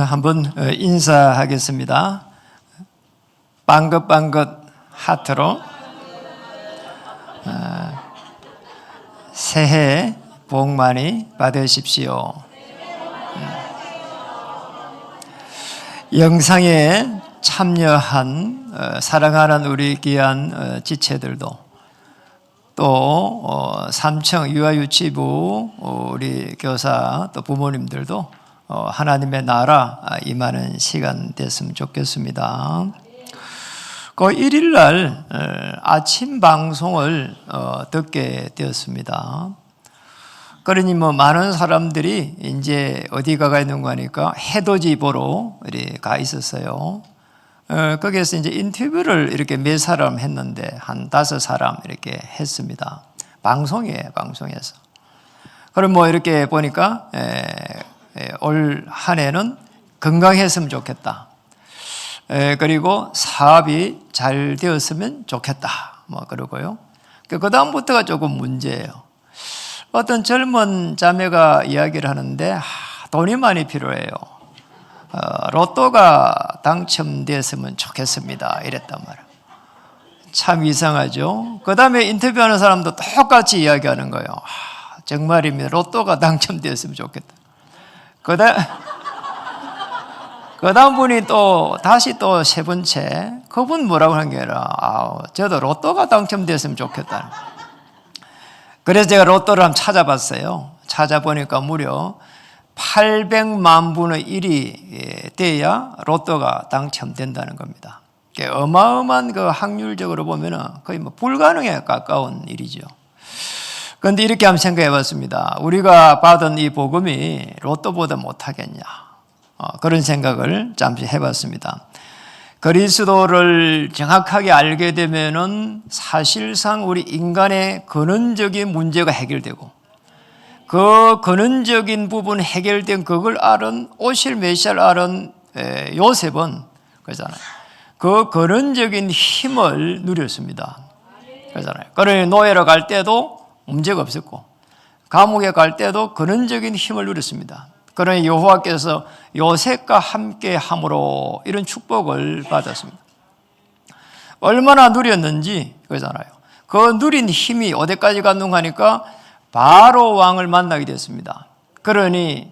한번 인사하겠습니다. 빵긋빵긋 하트로 새해 복 많이 받으십시오. 영상에 참여한 사랑하는 우리 귀한 지체들도 또 삼청 유아유치부 우리 교사 또 부모님들도 하나님의 나라 임하는 시간 됐으면 좋겠습니다. 그 1일 날 아침 방송을 듣게 되었습니다. 그러니 많은 사람들이 이제 어디 가가 있는 거니까 해돋이 보러 가 있었어요. 거기에서 이제 인터뷰를 이렇게 몇 사람 했는데 한 5사람 이렇게 했습니다. 방송에서. 그럼 이렇게 보니까 올 한 해는 건강했으면 좋겠다. 그리고 사업이 잘 되었으면 좋겠다. 그러고요. 그 다음부터가 조금 문제예요. 어떤 젊은 자매가 이야기를 하는데 돈이 많이 필요해요. 로또가 당첨됐으면 좋겠습니다. 이랬단 말이에요. 참 이상하죠. 그 다음에 인터뷰하는 사람도 똑같이 이야기하는 거예요. 정말입니다. 로또가 당첨됐으면 좋겠다. 그 다음 분이 다시 세 번째, 그분 뭐라고 하는 게 아니라, 저도 로또가 당첨됐으면 좋겠다. 그래서 제가 로또를 한번 찾아봤어요. 찾아보니까 무려 800만 분의 1이 돼야 로또가 당첨된다는 겁니다. 어마어마한 그 확률적으로 보면은 거의 불가능에 가까운 일이죠. 그런데 이렇게 한번 생각해 봤습니다. 우리가 받은 이 복음이 로또보다 못하겠냐. 그런 생각을 잠시 해봤습니다. 그리스도를 정확하게 알게 되면은 사실상 우리 인간의 근원적인 문제가 해결되고 그 근원적인 부분 해결된 그걸 알은 오실 메시아를 알은 요셉은 그러잖아요. 그 근원적인 힘을 누렸습니다. 그러잖아요. 그러니 노예로 갈 때도 문제가 없었고 감옥에 갈 때도 근원적인 힘을 누렸습니다. 그러니 여호와께서 요셉과 함께 함으로 이런 축복을 받았습니다. 얼마나 누렸는지 그러잖아요. 그 누린 힘이 어디까지 갔는가 하니까 바로 왕을 만나게 됐습니다. 그러니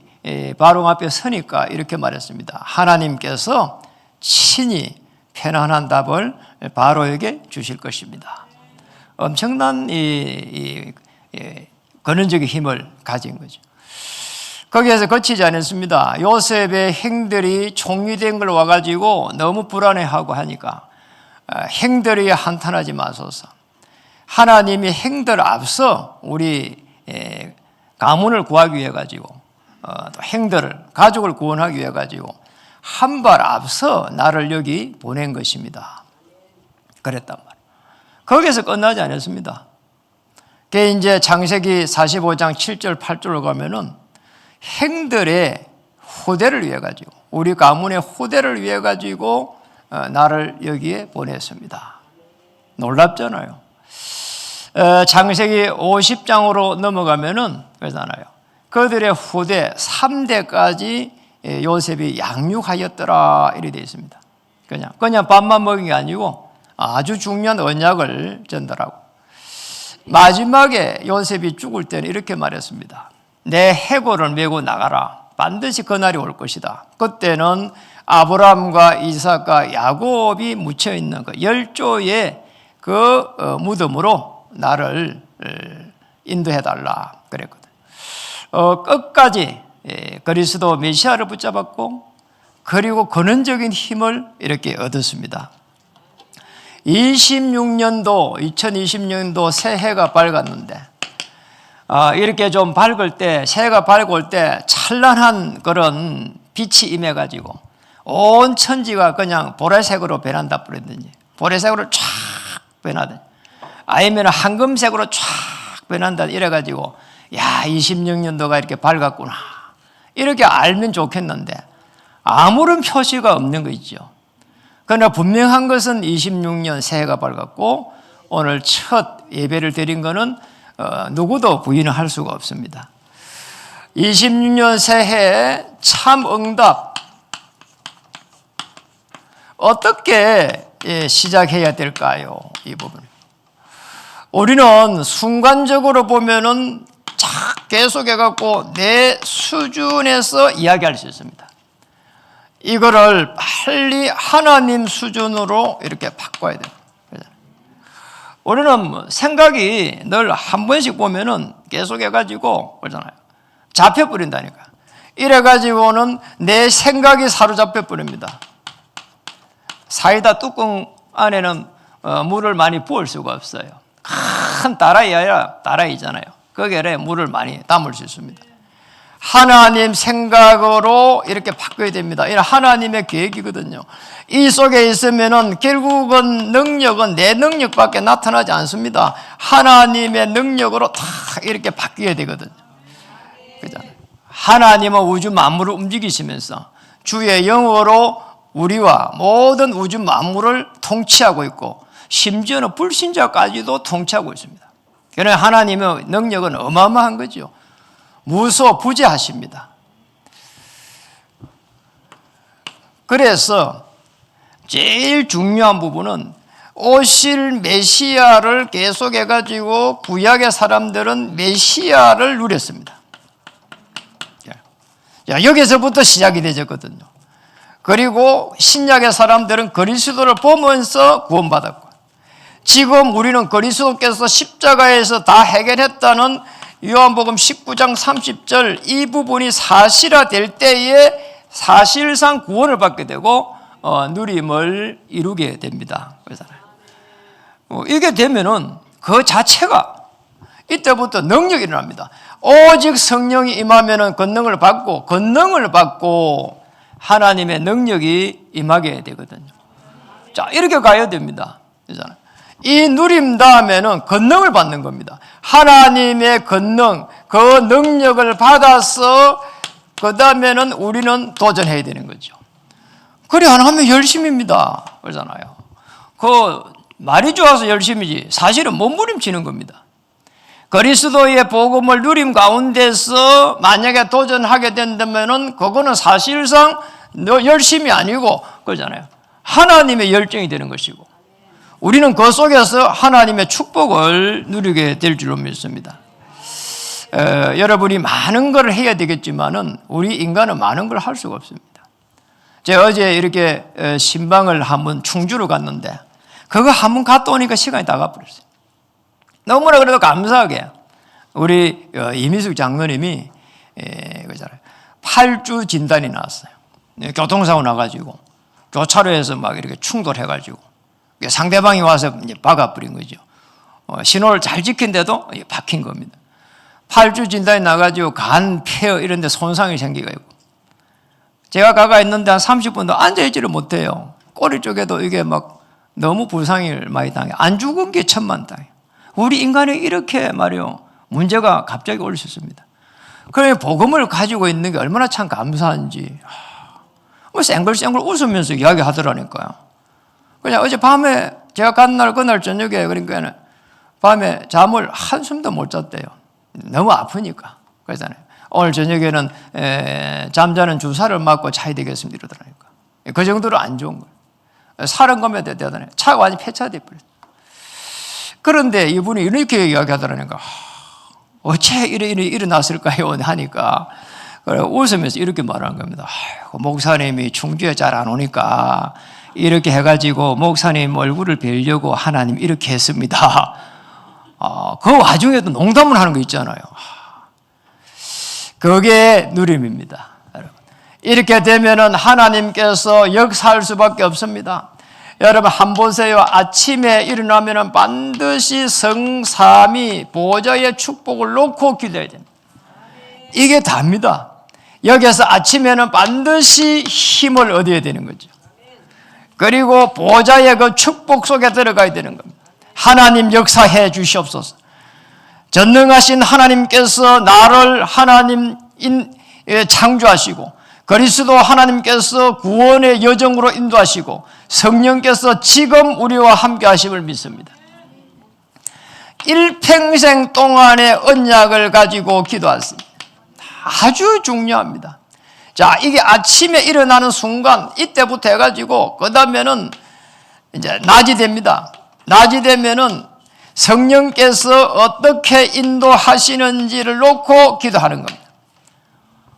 바로 앞에 서니까 이렇게 말했습니다. 하나님께서 친히 편안한 답을 바로에게 주실 것입니다. 엄청난 근원적인 힘을 가진 거죠. 거기에서 거치지 않았습니다. 요셉의 행들이 총리된 걸 와가지고 너무 불안해하고 하니까 행들이 한탄하지 마소서. 하나님이 행들 앞서 우리 가문을 구하기 위해 가지고 행들을 가족을 구원하기 위해 가지고 한 발 앞서 나를 여기 보낸 것입니다. 그랬단 말이에요. 거기서 끝나지 않았습니다. 그게 이제 창세기 45장 7절 8절로 가면은 행들의 후대를 위해 가지고 우리 가문의 후대를 위해 가지고 나를 여기에 보냈습니다. 놀랍잖아요. 창세기 50장으로 넘어가면은 그러잖아요. 그들의 후대 3대까지 요셉이 양육하였더라 이렇게 되어 있습니다. 그냥 밥만 먹인 게 아니고 아주 중요한 언약을 전달하고 마지막에 요셉이 죽을 때는 이렇게 말했습니다. 내 해골을 메고 나가라. 반드시 그날이 올 것이다. 그때는 아브라함과 이삭과 야곱이 묻혀있는 그 10조의 그 무덤으로 나를 인도해달라 그랬거든. 끝까지 그리스도 메시아를 붙잡았고 그리고 근원적인 힘을 이렇게 얻었습니다. 2026년도 새해가 밝았는데 이렇게 좀 밝을 때, 새해가 밝을 때 찬란한 그런 빛이 임해가지고 온 천지가 그냥 보라색으로 변한다 그랬든지 보라색으로 쫙 변하든지 아니면 황금색으로 쫙 변한다 이래가지고 26년도가 이렇게 밝았구나 이렇게 알면 좋겠는데 아무런 표시가 없는 거 있죠. 그러나 분명한 것은 26년 새해가 밝았고 오늘 첫 예배를 드린 것은 누구도 부인을 할 수가 없습니다. 26년 새해 참 응답 어떻게 시작해야 될까요? 이 부분. 우리는 순간적으로 보면은 계속해갖고 내 수준에서 이야기할 수 있습니다. 이거를 빨리 하나님 수준으로 이렇게 바꿔야 돼요. 우리는 생각이 늘 한 번씩 보면은 계속해가지고 그러잖아요. 잡혀버린다니까. 이래가지고는 내 생각이 사로잡혀 버립니다. 사이다 뚜껑 안에는 물을 많이 부을 수가 없어요. 큰 다라이잖아요. 거기에 물을 많이 담을 수 있습니다. 하나님 생각으로 이렇게 바꿔야 됩니다. 이런 하나님의 계획이거든요. 이 속에 있으면은 결국은 능력은 내 능력밖에 나타나지 않습니다. 하나님의 능력으로 다 이렇게 바뀌어야 되거든요. 그잖아요. 하나님은 우주 만물을 움직이시면서 주의 영으로 우리와 모든 우주 만물을 통치하고 있고 심지어는 불신자까지도 통치하고 있습니다. 그러나 하나님의 능력은 어마어마한 거죠. 무소부재하십니다. 그래서 제일 중요한 부분은 오실 메시아를 계속해가지고 구약의 사람들은 메시아를 누렸습니다. 여기서부터 시작이 되었거든요. 그리고 신약의 사람들은 그리스도를 보면서 구원받았고, 지금 우리는 그리스도께서 십자가에서 다 해결했다는 요한복음 19장 30절 이 부분이 사실화될 때에 사실상 구원을 받게 되고 누림을 이루게 됩니다. 그렇잖아요. 이게 되면은 그 자체가 이때부터 능력이 일어납니다. 오직 성령이 임하면은 권능을 받고 하나님의 능력이 임하게 되거든요. 자, 이렇게 가야 됩니다. 그렇잖아요. 이 누림 다음에는 권능을 받는 겁니다. 하나님의 권능, 그 능력을 받아서 그 다음에는 우리는 도전해야 되는 거죠. 그래 안 하면 열심입니다. 그러잖아요. 그 말이 좋아서 열심이지 사실은 몸부림치는 겁니다. 그리스도의 복음을 누림 가운데서 만약에 도전하게 된다면은 그거는 사실상 열심이 아니고 그러잖아요. 하나님의 열정이 되는 것이고 우리는 그 속에서 하나님의 축복을 누리게 될 줄로 믿습니다. 여러분이 많은 걸 해야 되겠지만은 우리 인간은 많은 걸 할 수가 없습니다. 제가 어제 이렇게 신방을 한번 충주로 갔는데 그거 한번 갔다 오니까 시간이 다 가버렸어요. 너무나 그래도 감사하게 우리 이미숙 장로님이 8주 진단이 나왔어요. 교통사고 나가지고 교차로에서 막 이렇게 충돌해가지고 상대방이 와서 이제 박아버린 거죠. 신호를 잘 지킨데도 박힌 겁니다. 8주 진단이 나가지고 간, 폐 이런 데 손상이 생기고 있고 제가 가가 있는데 한 30분도 앉아있지를 못해요. 꼬리 쪽에도 이게 막 너무 부상을 많이 당해. 안 죽은 게 천만다행. 우리 인간이 이렇게 말이요 문제가 갑자기 올 수 있습니다. 그러니 복음을 가지고 있는 게 얼마나 참 감사한지 쌩글쌩글 웃으면서 이야기하더라니까요. 그냥 어제 밤에 제가 간 날 그날 저녁에 그러니까 밤에 잠을 한숨도 못 잤대요. 너무 아프니까. 그러잖아요. 오늘 저녁에는 잠자는 주사를 맞고 자야 되겠습니다 이러더라니까. 그 정도로 안 좋은 거예요. 살은 거면 대단해. 차가 완전히 폐차돼 버렸어요. 그런데 이분이 이렇게 이야기하더라니까. 어째 일어났을까요? 하니까 웃으면서 이렇게 말하는 겁니다. 목사님이 충주에 잘 안 오니까 이렇게 해가지고 목사님 얼굴을 뵈려고 하나님 이렇게 했습니다. 그 와중에도 농담을 하는 거 있잖아요. 그게 누림입니다. 여러분. 이렇게 되면은 하나님께서 역사할 수밖에 없습니다. 여러분 한 보세요. 아침에 일어나면은 반드시 성삼위 보좌의 축복을 놓고 기도해야 됩니다. 이게 답니다. 여기서 아침에는 반드시 힘을 얻어야 되는 거죠. 그리고 보좌의 그 축복 속에 들어가야 되는 겁니다. 하나님 역사해 주시옵소서. 전능하신 하나님께서 나를 하나님 창조하시고 그리스도 하나님께서 구원의 여정으로 인도하시고 성령께서 지금 우리와 함께 하심을 믿습니다. 일평생 동안의 언약을 가지고 기도하십니다. 아주 중요합니다. 자, 이게 아침에 일어나는 순간 이때부터 해가지고 그 다음에는 이제 낮이 됩니다. 낮이 되면은 성령께서 어떻게 인도하시는지를 놓고 기도하는 겁니다.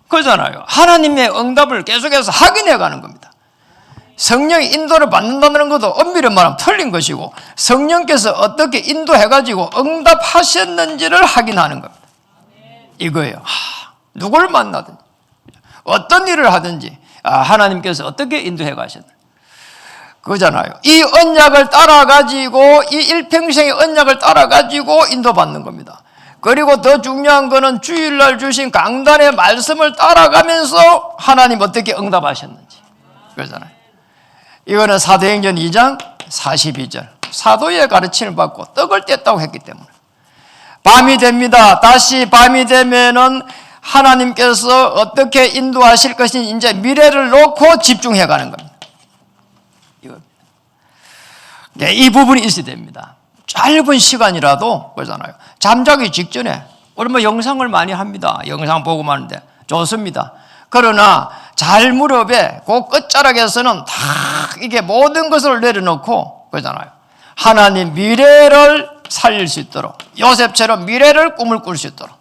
그러잖아요. 하나님의 응답을 계속해서 확인해 가는 겁니다. 성령의 인도를 받는다는 것도 엄밀히 말하면 틀린 것이고, 성령께서 어떻게 인도해가지고 응답하셨는지를 확인하는 겁니다. 이거예요. 누굴 만나든지, 어떤 일을 하든지, 하나님께서 어떻게 인도해 가셨는지. 그거잖아요. 이 언약을 따라가지고, 이 일평생의 언약을 따라가지고 인도받는 겁니다. 그리고 더 중요한 거는 주일날 주신 강단의 말씀을 따라가면서 하나님 어떻게 응답하셨는지. 그러잖아요. 이거는 사도행전 2장 42절. 사도의 가르침을 받고 떡을 뗐다고 했기 때문에. 밤이 됩니다. 다시 밤이 되면은 하나님께서 어떻게 인도하실 것인지 이제 미래를 놓고 집중해 가는 겁니다. 이겁니다. 이 부분이 있어야 됩니다. 짧은 시간이라도 그러잖아요. 잠자기 직전에 우리 뭐 영상을 많이 합니다. 영상 보고 마는데 좋습니다. 그러나 잘 무렵에 그 끝자락에서는 다 이게 모든 것을 내려놓고 그러잖아요. 하나님 미래를 살릴 수 있도록, 요셉처럼 미래를 꿈을 꿀 수 있도록.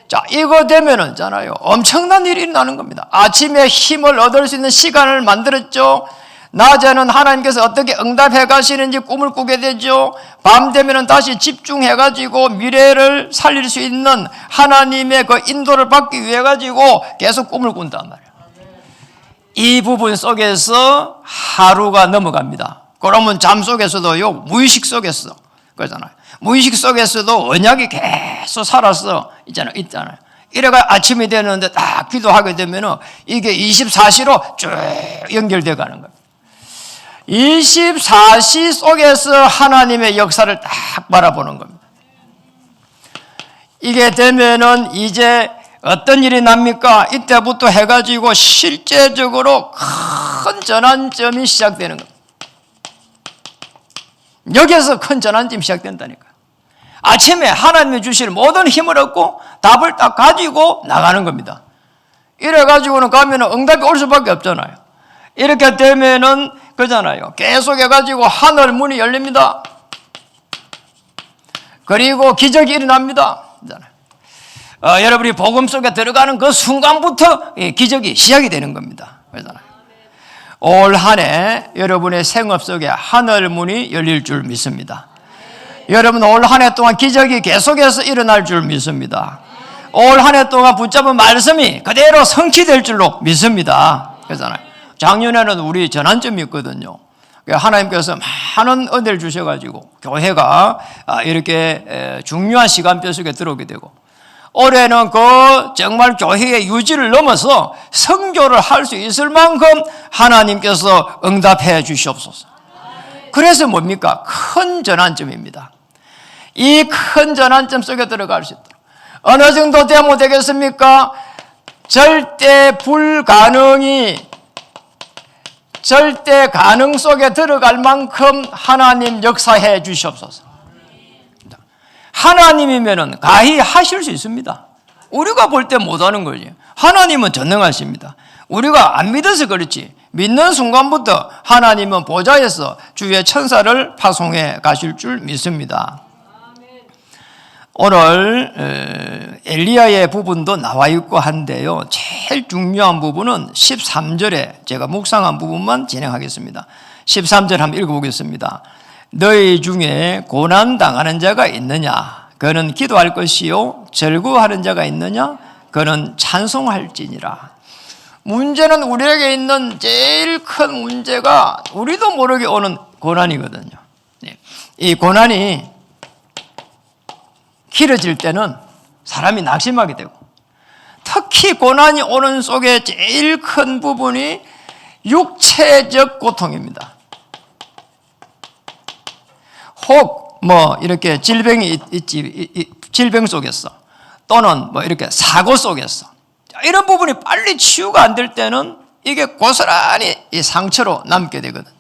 자, 이거 되면은 있잖아요. 엄청난 일이 일어나는 겁니다. 아침에 힘을 얻을 수 있는 시간을 만들었죠. 낮에는 하나님께서 어떻게 응답해 가시는지 꿈을 꾸게 되죠. 밤 되면은 다시 집중해 가지고 미래를 살릴 수 있는 하나님의 그 인도를 받기 위해 가지고 계속 꿈을 꾼단 말이에요. 이 부분 속에서 하루가 넘어갑니다. 그러면 잠 속에서도요, 무의식 속에서 그러잖아요. 무의식 속에서도 언약이 계속 살아서 있잖아요. 이래가 아침이 되는데 딱 기도하게 되면은 이게 24시로 쭉 연결돼 가는 겁니다. 24시 속에서 하나님의 역사를 딱 바라보는 겁니다. 이게 되면은 이제 어떤 일이 납니까? 이때부터 해가지고 실제적으로 큰 전환점이 시작되는 겁니다. 여기에서 큰 전환점이 시작된다니까. 아침에 하나님이 주실 모든 힘을 얻고 답을 딱 가지고 나가는 겁니다. 이래가지고는 가면은 응답이 올 수밖에 없잖아요. 이렇게 되면은 그잖아요. 계속 해가지고 하늘 문이 열립니다. 그리고 기적이 일어납니다. 여러분이 복음 속에 들어가는 그 순간부터 기적이 시작이 되는 겁니다. 그러잖아요. 올 한 해 여러분의 생업 속에 하늘 문이 열릴 줄 믿습니다. 여러분 올 한 해 동안 기적이 계속해서 일어날 줄 믿습니다. 올 한 해 동안 붙잡은 말씀이 그대로 성취될 줄로 믿습니다. 그러잖아요. 작년에는 우리 전환점이 있거든요. 하나님께서 많은 은혜를 주셔가지고 교회가 이렇게 중요한 시간표 속에 들어오게 되고, 올해는 그 정말 교회의 유지를 넘어서 선교를 할 수 있을 만큼 하나님께서 응답해 주시옵소서. 그래서 뭡니까? 큰 전환점입니다. 이 큰 전환점 속에 들어갈 수 있도록 어느 정도 되면 되겠습니까? 절대 가능 속에 들어갈 만큼 하나님 역사해 주시옵소서. 하나님이면은 가히 하실 수 있습니다. 우리가 볼 때 못하는 거지. 하나님은 전능하십니다. 우리가 안 믿어서 그렇지, 믿는 순간부터 하나님은 보좌에서 주의 천사를 파송해 가실 줄 믿습니다. 오늘 엘리야의 부분도 나와 있고 한데요, 제일 중요한 부분은 13절에 제가 묵상한 부분만 진행하겠습니다. 13절 한번 읽어보겠습니다. 너희 중에 고난당하는 자가 있느냐? 그는 기도할 것이요, 절구하는 자가 있느냐? 그는 찬송할지니라. 문제는 우리에게 있는 제일 큰 문제가 우리도 모르게 오는 고난이거든요. 이 고난이 길어질 때는 사람이 낙심하게 되고, 특히 고난이 오는 속에 제일 큰 부분이 육체적 고통입니다. 혹 이렇게 질병이 있지, 질병 속에서, 또는 이렇게 사고 속에서, 이런 부분이 빨리 치유가 안 될 때는 이게 고스란히 이 상처로 남게 되거든요.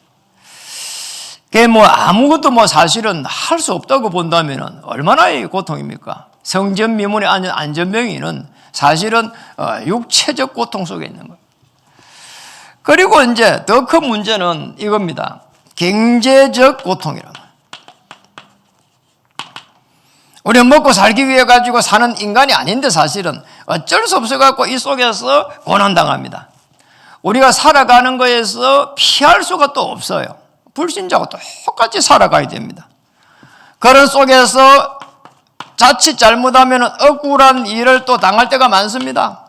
그게 아무것도 사실은 할 수 없다고 본다면 얼마나 고통입니까? 성전 미문에 앉은 안전병이는 사실은 육체적 고통 속에 있는 거예요. 그리고 이제 더 큰 문제는 이겁니다. 경제적 고통이라는 거예요. 우리는 먹고 살기 위해 가지고 사는 인간이 아닌데 사실은 어쩔 수 없어 갖고 이 속에서 고난당합니다. 우리가 살아가는 거에서 피할 수가 또 없어요. 불신자하고 똑같이 살아가야 됩니다. 그런 속에서 자칫 잘못하면 억울한 일을 또 당할 때가 많습니다.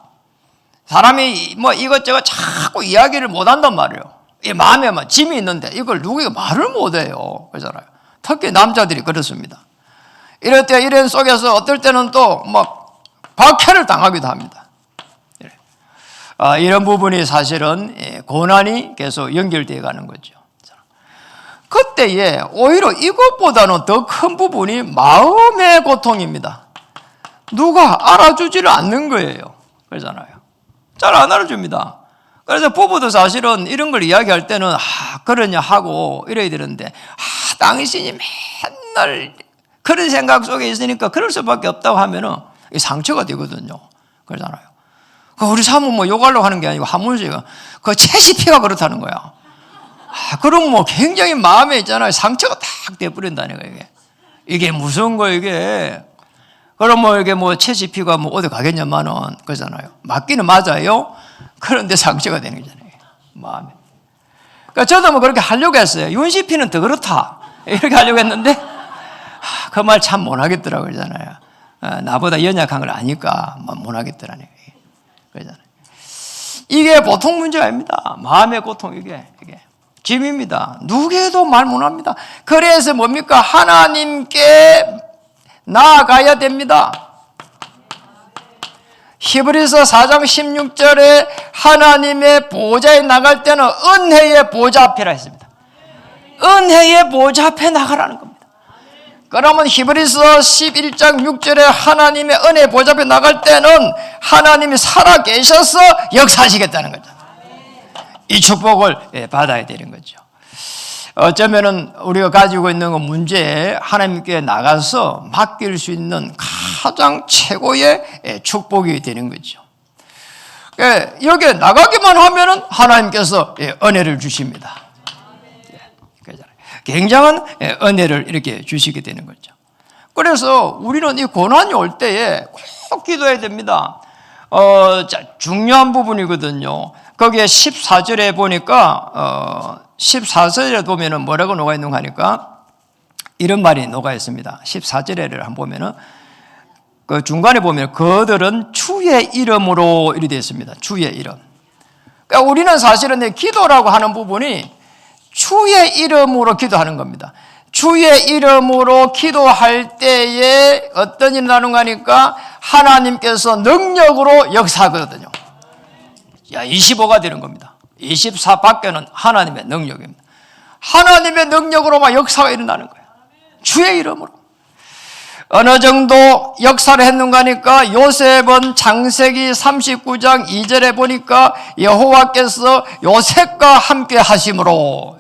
사람이 뭐 이것저것 자꾸 이야기를 못 한단 말이에요. 이 마음에 막 짐이 있는데 이걸 누구에게 말을 못 해요. 그러잖아요. 특히 남자들이 그렇습니다. 이럴 때 이런 속에서 어떨 때는 또 막 박해를 당하기도 합니다. 이런 부분이 사실은 고난이 계속 연결되어 가는 거죠. 그때에 오히려 이것보다는 더 큰 부분이 마음의 고통입니다. 누가 알아주지를 않는 거예요. 그러잖아요. 잘 안 알아줍니다. 그래서 부부도 사실은 이런 걸 이야기할 때는 그러냐 하고 이래야 되는데 당신이 맨날 그런 생각 속에 있으니까 그럴 수밖에 없다고 하면은 상처가 되거든요. 그러잖아요. 우리 사모 뭐 욕하려고 하는 게 아니고 한문씨가 그 채시피가 그렇다는 거야. 그럼 뭐 굉장히 마음에 있잖아요. 상처가 딱 돼버린다는 거예요. 이게 무서운 거예요, 이게. 그럼 뭐 이게 뭐 채시피가 뭐 어디 가겠냐마는 그러잖아요. 맞기는 맞아요. 그런데 상처가 되는 거잖아요. 마음에. 그러니까 저도 뭐 그렇게 하려고 했어요. 윤시피는 더 그렇다. 이렇게 하려고 했는데 그 말 참 못하겠더라고요. 그러잖아요. 나보다 연약한 걸 아니까 못하겠더라는 거예요. 그러잖아요. 이게 보통 문제가 아닙니다. 마음의 고통, 이게. 짐입니다. 누구에도 말 못합니다. 그래서 뭡니까? 하나님께 나아가야 됩니다. 히브리서 4장 16절에 하나님의 보좌에 나갈 때는 은혜의 보좌 앞이라 했습니다. 은혜의 보좌 앞에 나가라는 겁니다. 그러면 히브리서 11장 6절에 하나님의 은혜 보좌 앞에 나갈 때는 하나님이 살아계셔서 역사하시겠다는 거죠. 이 축복을 받아야 되는 거죠. 어쩌면은 우리가 가지고 있는 그 문제에 하나님께 나가서 맡길 수 있는 가장 최고의 축복이 되는 거죠. 여기에 나가기만 하면은 하나님께서 은혜를 주십니다. 굉장한 은혜를 이렇게 주시게 되는 거죠. 그래서 우리는 이 고난이 올 때에 꼭 기도해야 됩니다. 중요한 부분이거든요. 거기에 14절에 보니까 14절에 보면은 뭐라고 녹아 있는 거 하니까 이런 말이 녹아 있습니다. 14절에를 한번 보면은 그 중간에 보면 그들은 주의 이름으로 이렇게 되어 있습니다. 주의 이름. 그러니까 우리는 사실은 기도라고 하는 부분이 주의 이름으로 기도하는 겁니다. 주의 이름으로 기도할 때에 어떤 일이 나는가 하니까 하나님께서 능력으로 역사하거든요. 25가 되는 겁니다. 24 밖에는 하나님의 능력입니다. 하나님의 능력으로 막 역사가 일어나는 거예요. 주의 이름으로. 어느 정도 역사를 했는가 하니까 요셉은 창세기 39장 2절에 보니까 여호와께서 요셉과 함께 하심으로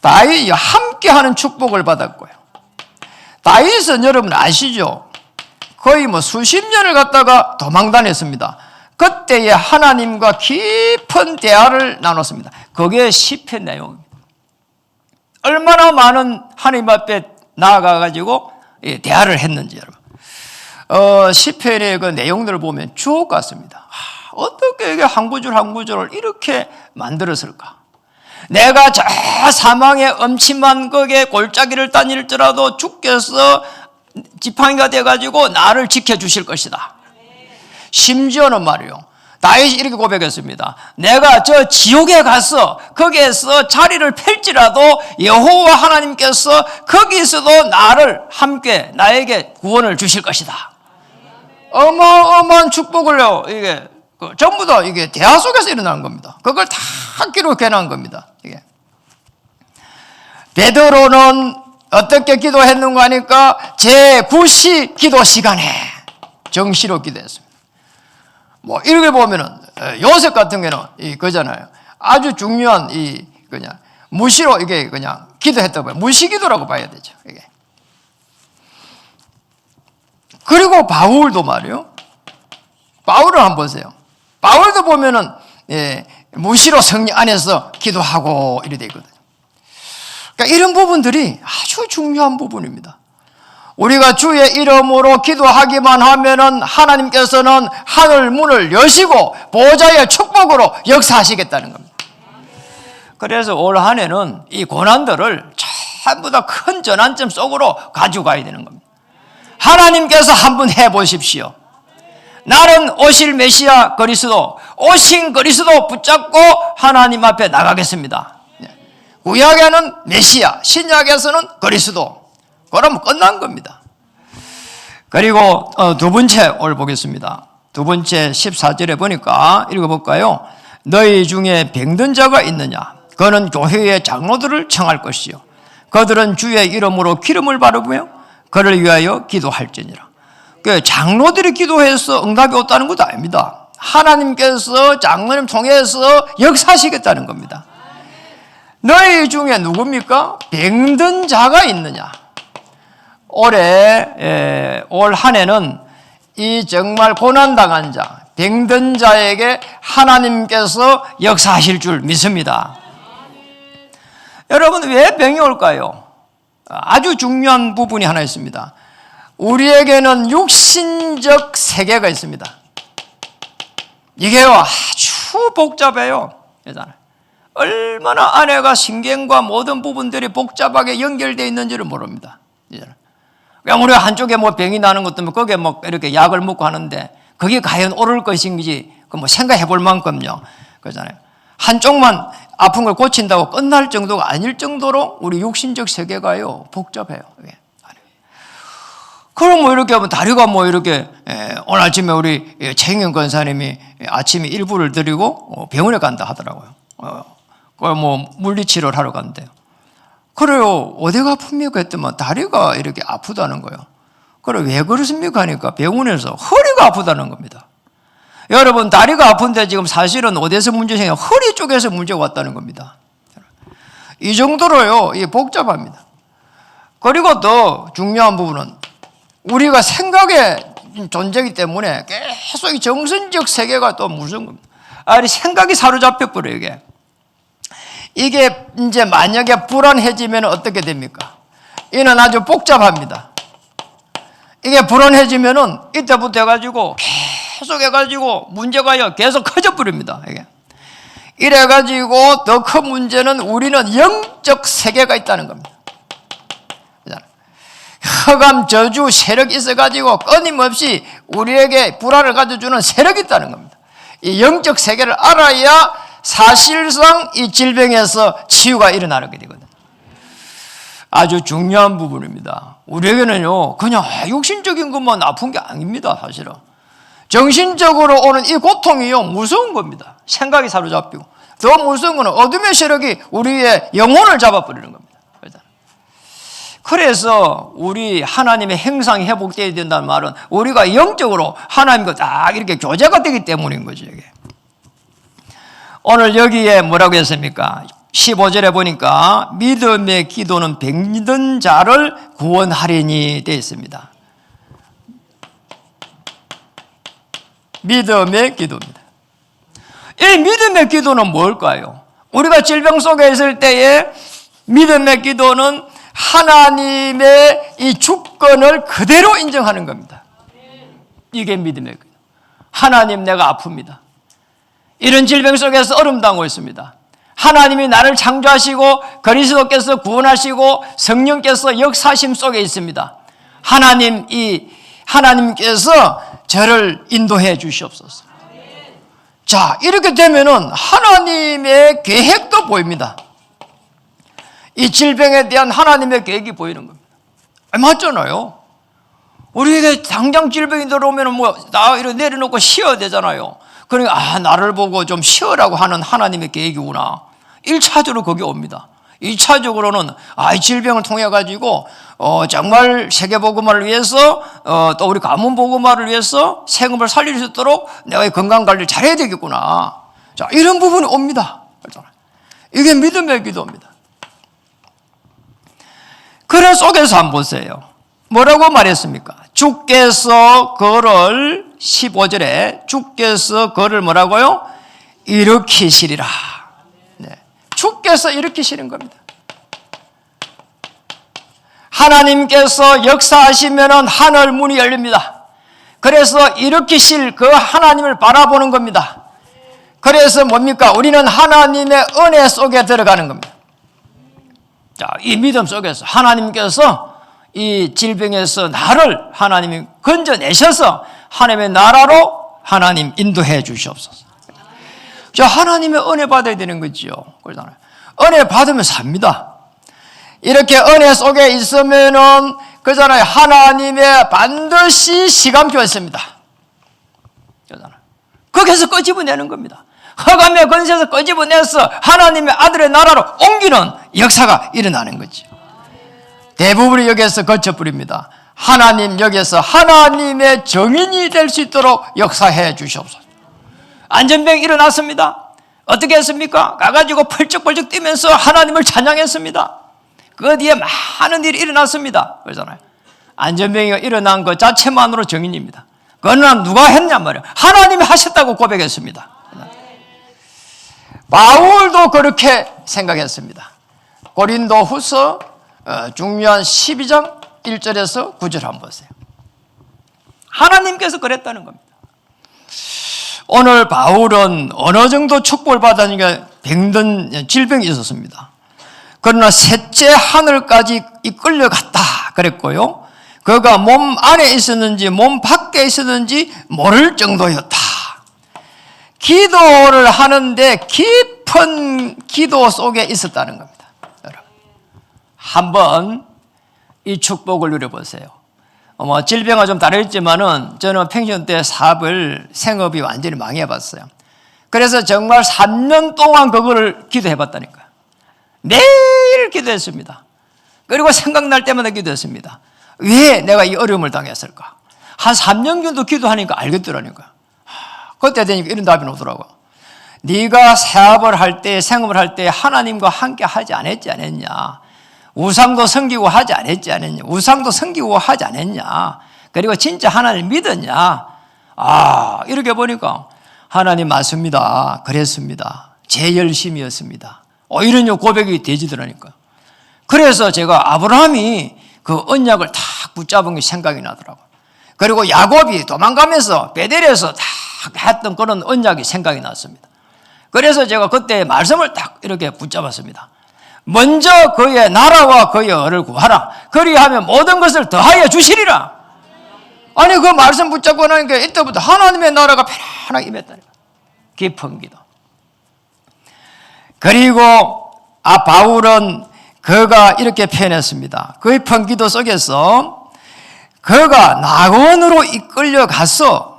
다윗이 함께하는 축복을 받았고요. 다윗은 여러분 아시죠? 거의 뭐 수십 년을 갖다가 도망 다녔습니다. 그때에 하나님과 깊은 대화를 나눴습니다. 그게 시편 내용입니다. 얼마나 많은 하나님 앞에 나아가가지고 대화를 했는지 여러분. 시편의 그 내용들을 보면 주옥 같습니다. 어떻게 이게 한 구절 한 구절을 이렇게 만들었을까? 내가 저 사망의 엄침한 거기에 골짜기를 다닐지라도 주께서 지팡이가 돼가지고 나를 지켜주실 것이다. 심지어는 말이요. 다윗이 이렇게 고백했습니다. 내가 저 지옥에 가서 거기에서 자리를 펼지라도 여호와 하나님께서 거기서도 나를 함께 나에게 구원을 주실 것이다. 어마어마한 축복을요. 이게 전부 다 이게 대화 속에서 일어나는 겁니다. 그걸 다 기록해 놓은 겁니다. 이게. 베드로는 어떻게 기도했는가 하니까 제9시 기도 시간에 정시로 기도했습니다. 뭐 이렇게 보면은 요셉 같은 경우는 그잖아요. 아주 중요한 그냥 무시로 이게 그냥 기도했다고 봐요. 무시기도라고 봐야 되죠. 이게. 그리고 바울도 말이요. 바울을 한번 보세요. 바울도 보면은 무시로 성령 안에서 기도하고 이래 돼 있거든요. 그러니까 이런 부분들이 아주 중요한 부분입니다. 우리가 주의 이름으로 기도하기만 하면은 하나님께서는 하늘 문을 여시고 보좌의 축복으로 역사하시겠다는 겁니다. 그래서 올 한 해는 이 고난들을 전부 다 큰 전환점 속으로 가지고 가야 되는 겁니다. 하나님께서 한번 해보십시오. 나는 오실 메시아 그리스도, 오신 그리스도 붙잡고 하나님 앞에 나가겠습니다. 구약에는 메시아, 신약에서는 그리스도. 그러면 끝난 겁니다. 그리고 두 번째 오늘 보겠습니다. 두 번째 14절에 보니까 읽어볼까요? 너희 중에 병든 자가 있느냐? 그는 교회의 장로들을 청할 것이요. 그들은 주의 이름으로 기름을 바르며 그를 위하여 기도할지니라. 장로들이 기도해서 응답이 왔다는 것도 아닙니다. 하나님께서 장로님 통해서 역사하시겠다는 겁니다. 너희 중에 누굽니까? 병든 자가 있느냐? 올해 올 한 해는 이 정말 고난당한 자, 병든 자에게 하나님께서 역사하실 줄 믿습니다. 여러분, 왜 병이 올까요? 아주 중요한 부분이 하나 있습니다. 우리에게는 육신적 세계가 있습니다. 이게요 아주 복잡해요. 얼마나 안에가 신경과 모든 부분들이 복잡하게 연결되어 있는지를 모릅니다. 그냥 우리가 한쪽에 뭐 병이 나는 것도 거기에 뭐 이렇게 약을 먹고 하는데 그게 과연 옳을 것인지 생각해 볼 만큼요. 그러잖아요. 한쪽만 아픈 걸 고친다고 끝날 정도가 아닐 정도로 우리 육신적 세계가요 복잡해요. 그럼 뭐 이렇게 하면 다리가 뭐 이렇게 오늘 아침에 우리 최영현 권사님이 아침에 일부를 드리고 병원에 간다 하더라고요. 뭐 물리치료를 하러 간대요. 그래요. 어디가 아픕니까 했더니 다리가 이렇게 아프다는 거예요. 그래 왜 그렇습니까 하니까 병원에서 허리가 아프다는 겁니다. 여러분 다리가 아픈데 지금 사실은 어디서 문제 생겨? 허리 쪽에서 문제가 왔다는 겁니다. 이 정도로요 이게 복잡합니다. 그리고 더 중요한 부분은 우리가 생각의 존재이기 때문에 계속 이 정신적 세계가 또 무서운 겁니다. 생각이 사로잡혀 버려요, 이게 이제 만약에 불안해지면 어떻게 됩니까? 이는 아주 복잡합니다. 이게 불안해지면은 이때부터 해가지고 계속 해가지고 문제가요 계속 커져 버립니다. 이래가지고 더 큰 문제는 우리는 영적 세계가 있다는 겁니다. 흑암 저주 세력이 있어가지고 끊임없이 우리에게 불안을 가져주는 세력이 있다는 겁니다. 이 영적 세계를 알아야 사실상 이 질병에서 치유가 일어나게 되거든요. 아주 중요한 부분입니다. 우리에게는요 그냥 육신적인 것만 아픈 게 아닙니다. 사실은 정신적으로 오는 이 고통이요 무서운 겁니다. 생각이 사로잡히고 더 무서운 것은 어둠의 세력이 우리의 영혼을 잡아버리는 겁니다. 그래서 우리 하나님의 형상이 회복되어야 된다는 말은 우리가 영적으로 하나님과 딱 이렇게 교제가 되기 때문인 거죠. 이게. 오늘 여기에 뭐라고 했습니까? 15절에 보니까 믿음의 기도는 병든 자를 구원하리니 되어 있습니다. 믿음의 기도입니다. 이 믿음의 기도는 뭘까요? 우리가 질병 속에 있을 때에 믿음의 기도는 하나님의 이 주권을 그대로 인정하는 겁니다. 이게 믿음의 기도. 하나님 내가 아픕니다. 이런 질병 속에서 어려움당하고 있습니다. 하나님이 나를 창조하시고 그리스도께서 구원하시고 성령께서 역사심 속에 있습니다. 하나님께서 저를 인도해 주시옵소서. 자, 이렇게 되면은 하나님의 계획도 보입니다. 이 질병에 대한 하나님의 계획이 보이는 겁니다. 맞잖아요. 우리에게 당장 질병이 들어오면 나 이렇게 내려놓고 쉬어야 되잖아요. 그러니까 나를 보고 좀 쉬어라고 하는 하나님의 계획이구나. 1차적으로 거기 옵니다. 2차적으로는 이 질병을 통해 가지고 정말 세계복음화를 위해서 또 우리 가문복음화를 위해서 생업을 살릴 수 있도록 내가 건강관리를 잘해야 되겠구나. 자, 이런 부분이 옵니다. 이게 믿음의 기도입니다. 그런 속에서 한번 보세요. 뭐라고 말했습니까? 주께서 그를 15절에 주께서 그를 뭐라고요? 일으키시리라. 네. 주께서 일으키시는 겁니다. 하나님께서 역사하시면 하늘 문이 열립니다. 그래서 일으키실 그 하나님을 바라보는 겁니다. 그래서 뭡니까? 우리는 하나님의 은혜 속에 들어가는 겁니다. 자, 이 믿음 속에서 하나님께서 이 질병에서 나를 하나님이 건져내셔서 하나님의 나라로 하나님 인도해 주시옵소서. 자, 하나님의 은혜 받아야 되는 거지요. 그러잖아요. 은혜 받으면 삽니다. 이렇게 은혜 속에 있으면은 그잖아요. 하나님의 반드시 시간표 있습니다. 그잖아요. 거기서 끄집어내는 겁니다. 흑암의 권세에서 끄집어내서 하나님의 아들의 나라로 옮기는 역사가 일어나는 거죠. 대부분이 여기에서 거쳐버립니다. 하나님 여기에서 하나님의 정인이 될 수 있도록 역사해 주시옵소서. 안전병이 일어났습니다. 어떻게 했습니까? 가가지고 펄쩍펄쩍 뛰면서 하나님을 찬양했습니다. 그 뒤에 많은 일이 일어났습니다. 그러잖아요. 안전병이가 일어난 것 자체만으로 정인입니다. 그건 누가 했냔 말이에요. 하나님이 하셨다고 고백했습니다. 바울도 그렇게 생각했습니다. 고린도 후서 중요한 12장 1절에서 9절 한번 보세요. 하나님께서 그랬다는 겁니다. 오늘 바울은 어느 정도 축복을 받았으니까 병든 질병이 있었습니다. 그러나 셋째 하늘까지 이끌려갔다 그랬고요. 그가 몸 안에 있었는지 몸 밖에 있었는지 모를 정도였다. 기도를 하는데 깊은 기도 속에 있었다는 겁니다. 여러분, 한번 이 축복을 누려보세요. 질병과 좀 다르겠지만은 저는 펜션 때 사업을 생업이 완전히 망해봤어요. 그래서 정말 3년 동안 그거를 기도해봤다니까요. 매일 기도했습니다. 그리고 생각날 때마다 기도했습니다. 왜 내가 이 어려움을 당했을까? 한 3년 정도 기도하니까 알겠더라니까요. 그때 되니까 이런 답이 오더라고요. 네가 사업을 할 때, 생업을 할 때 하나님과 함께 하지 않았냐? 우상도 섬기고 하지 않았냐? 우상도 섬기고 하지 않았냐? 그리고 진짜 하나님을 믿었냐? 이렇게 보니까 하나님 맞습니다. 그랬습니다. 제 열심이었습니다. 이런 고백이 되지더라니까요. 그래서 제가 아브라함이 그 언약을 딱 붙잡은 게 생각이 나더라고요. 그리고 야곱이 도망가면서 베델에서 딱 했던 그런 언약이 생각이 났습니다. 그래서 제가 그때 말씀을 딱 이렇게 붙잡았습니다. 먼저 그의 나라와 그의 의를 구하라. 그리하면 모든 것을 더하여 주시리라. 아니 그 말씀 붙잡고 나니까 이때부터 하나님의 나라가 편안하게 임했다니까. 깊은 기도. 그리고 바울은 그가 이렇게 표현했습니다. 그 깊은 기도 속에서 그가 낙원으로 이끌려가서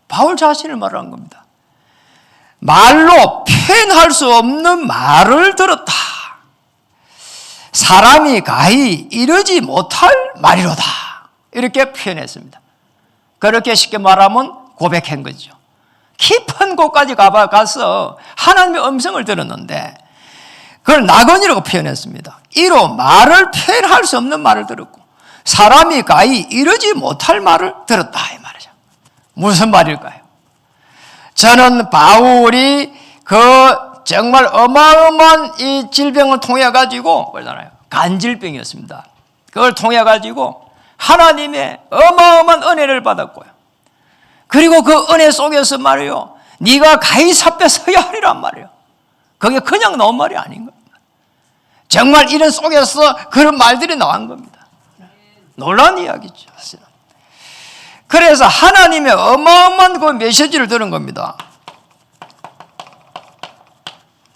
바울 자신을 말하는 겁니다. 말로 표현할 수 없는 말을 들었다. 사람이 가히 이르지 못할 말이로다. 이렇게 표현했습니다. 그렇게 쉽게 말하면 고백한 거죠. 깊은 곳까지 가서 하나님의 음성을 들었는데 그걸 낙원이라고 표현했습니다. 이로 말을 표현할 수 없는 말을 들었고 사람이 가히 이르지 못할 말을 들었다 이 말이죠. 무슨 말일까요? 저는 바울이 그 정말 어마어마한 이 질병을 통해 가지고 그러잖아요. 간질병이었습니다. 그걸 통해 가지고 하나님의 어마어마한 은혜를 받았고요. 그리고 그 은혜 속에서 말이요, 네가 가이사뼈 서야 하리란 말이에요. 그게 그냥 나온 말이 아닌 겁니다. 정말 이런 속에서 그런 말들이 나온 겁니다. 놀라운 이야기죠. 그래서 하나님의 어마어마한 그 메시지를 들은 겁니다.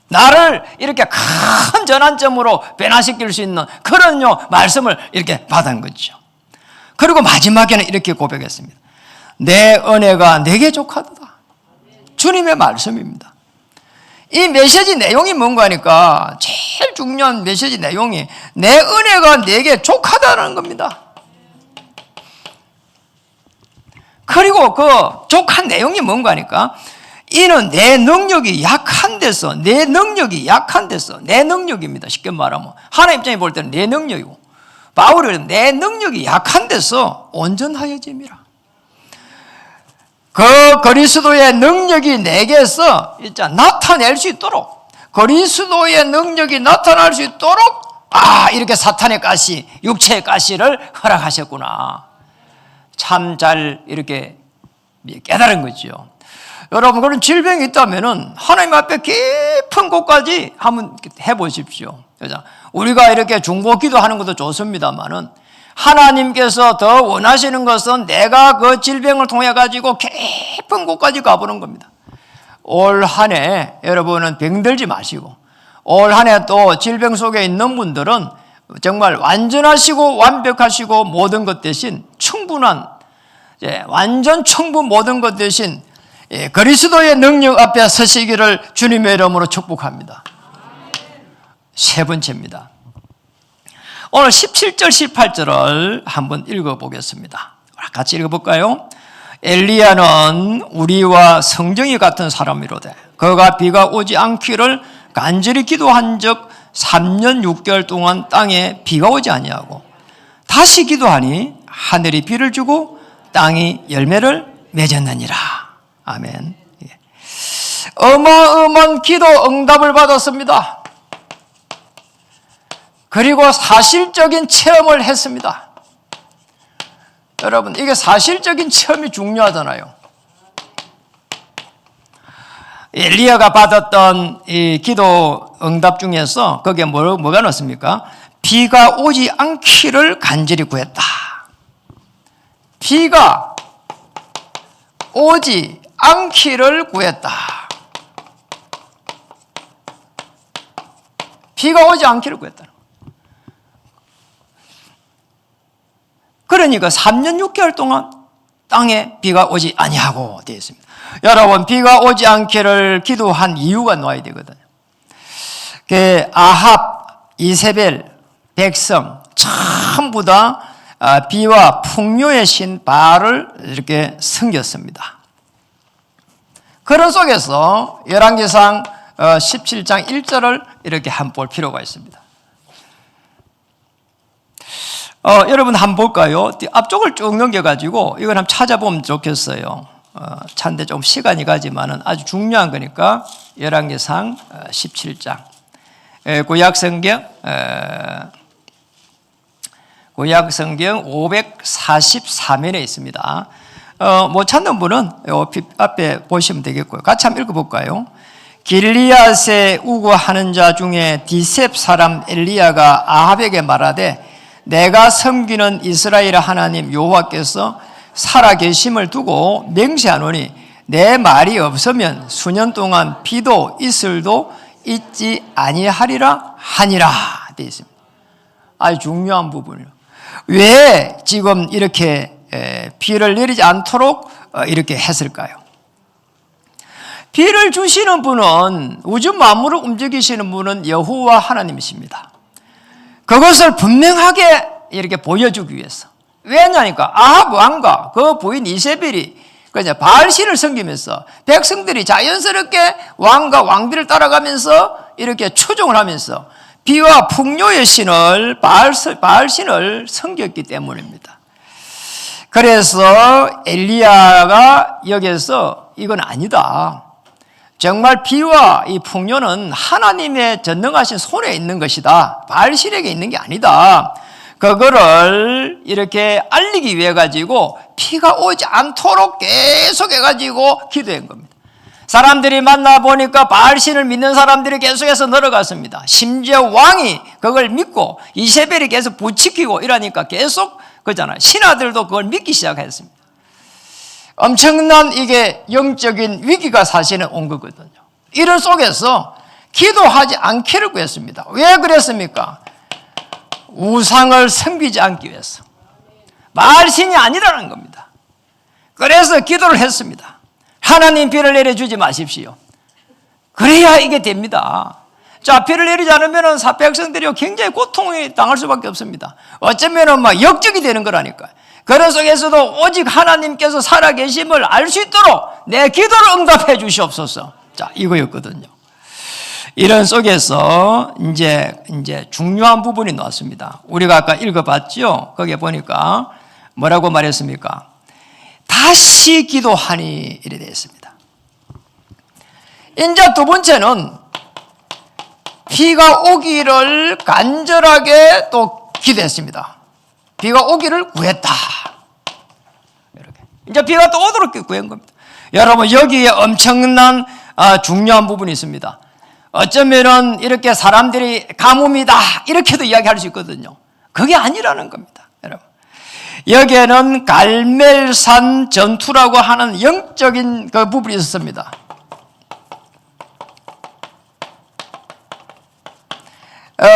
나를 이렇게 큰 전환점으로 변화시킬 수 있는 그런 말씀을 이렇게 받은 거죠. 그리고 마지막에는 이렇게 고백했습니다. 내 은혜가 내게 족하도다. 주님의 말씀입니다. 이 메시지 내용이 뭔가 하니까 제일 중요한 메시지 내용이 내 은혜가 내게 족하다는 겁니다. 그리고 그 족한 내용이 뭔가 하니까 이는 내 능력이 약한 데서 내 능력입니다. 쉽게 말하면 하나님 입장에 볼 때는 내 능력이고 바울이 내 능력이 약한 데서 온전하여짐이라. 그 그 그리스도의 능력이 내게서 나타낼 수 있도록, 그리스도의 능력이 나타날 수 있도록 이렇게 사탄의 가시, 육체의 가시를 허락하셨구나. 참 잘 이렇게 깨달은 거죠. 여러분, 그런 질병이 있다면은 하나님 앞에 깊은 곳까지 한번 해보십시오. 우리가 이렇게 중보 기도하는 것도 좋습니다만은 하나님께서 더 원하시는 것은 내가 그 질병을 통해 가지고 깊은 곳까지 가보는 겁니다. 올 한 해 여러분은 병들지 마시고, 올 한 해 또 질병 속에 있는 분들은 정말 완전하시고 완벽하시고 모든 것 대신 충분한, 완전 충분 모든 것 대신 그리스도의 능력 앞에 서시기를 주님의 이름으로 축복합니다. 세 번째입니다. 오늘 17절 18절을 한번 읽어보겠습니다. 같이 읽어볼까요? 엘리야는 우리와 성정이 같은 사람이로되 그가 비가 오지 않기를 간절히 기도한 적 3년 6개월 동안 땅에 비가 오지 아니하고 다시 기도하니 하늘이 비를 주고 땅이 열매를 맺었느니라. 아멘. 어마어마한 기도 응답을 받았습니다. 그리고 사실적인 체험을 했습니다. 여러분, 이게 사실적인 체험이 중요하잖아요. 엘리야가 받았던 이 기도 응답 중에서 거기에 뭐가 넣습니까? 비가 오지 않기를 간절히 구했다. 비가 오지 않기를 구했다. 비가 오지 않기를 구했다. 그러니까 3년 6개월 동안 땅에 비가 오지 아니하고 되어 있습니다. 여러분, 비가 오지 않기를 기도한 이유가 나와야 되거든요. 아합, 이세벨, 백성 전부 다 비와 풍요의 신 바알을 이렇게 섬겼습니다. 그런 속에서 열왕기상 17장 1절을 이렇게 한번 볼 필요가 있습니다. 여러분 한번 볼까요? 앞쪽을 쭉 넘겨가지고 이걸 한번 찾아보면 좋겠어요. 찬데 좀 시간이 가지만은 아주 중요한 거니까 열왕기상 17장 구약성경 544면에 있습니다. 못 찾는 분은 앞에 보시면 되겠고요. 같이 한번 읽어볼까요? 길리앗에 우거하는 자 중에 디셉 사람 엘리야가 아합에게 말하되 내가 섬기는 이스라엘 하나님 여호와께서 살아계심을 두고 맹세하노니 내 말이 없으면 수년 동안 비도 이슬도 있지 아니하리라 하니라 되어 있습니다. 아주 중요한 부분이에요. 왜 지금 이렇게 비를 내리지 않도록 이렇게 했을까요? 비를 주시는 분은, 우주 만물을 움직이시는 분은 여호와 하나님이십니다. 그것을 분명하게 이렇게 보여주기 위해서. 왜냐니까 아합 왕과 그 부인 이세벨이 바알신을 섬기면서 백성들이 자연스럽게 왕과 왕비를 따라가면서 이렇게 추종을 하면서 비와 풍요의 신을 바알신을 섬겼기 때문입니다. 그래서 엘리야가 여기서 이건 아니다. 정말 비와 이 풍요는 하나님의 전능하신 손에 있는 것이다. 바알신에게 있는 게 아니다. 그거를 이렇게 알리기 위해 가지고 비가 오지 않도록 계속 해가지고 기도한 겁니다. 사람들이 만나보니까 바알신을 믿는 사람들이 계속해서 늘어갔습니다. 심지어 왕이 그걸 믿고 이세벨이 계속 부추기고 이러니까 계속 그잖아요. 신하들도 그걸 믿기 시작했습니다. 엄청난 이게 영적인 위기가 사실은 온 거거든요. 이런 속에서 기도하지 않기를 구했습니다. 왜 그랬습니까? 우상을 섬기지 않기 위해서. 바알신이 아니라는 겁니다. 그래서 기도를 했습니다. 하나님 비를 내려주지 마십시오. 그래야 이게 됩니다. 자, 비를 내리지 않으면 백성들이 굉장히 고통을 당할 수밖에 없습니다. 어쩌면 막 역적이 되는 거라니까요. 그런 속에서도 오직 하나님께서 살아계심을 알 수 있도록 내 기도를 응답해 주시옵소서. 자, 이거였거든요. 이런 속에서 이제 중요한 부분이 나왔습니다. 우리가 아까 읽어봤죠? 거기에 보니까 뭐라고 말했습니까? 다시 기도하니 이래 되어 있습니다. 이제 두 번째는 비가 오기를 간절하게 또 기도했습니다. 비가 오기를 구했다. 이렇게. 이제 비가 또 오도록 구한 겁니다. 여러분, 여기에 엄청난 중요한 부분이 있습니다. 어쩌면은 이렇게 사람들이 가뭄이다 이렇게도 이야기할 수 있거든요. 그게 아니라는 겁니다. 여러분, 여기에는 갈멜산 전투라고 하는 영적인 그 부분이 있었습니다.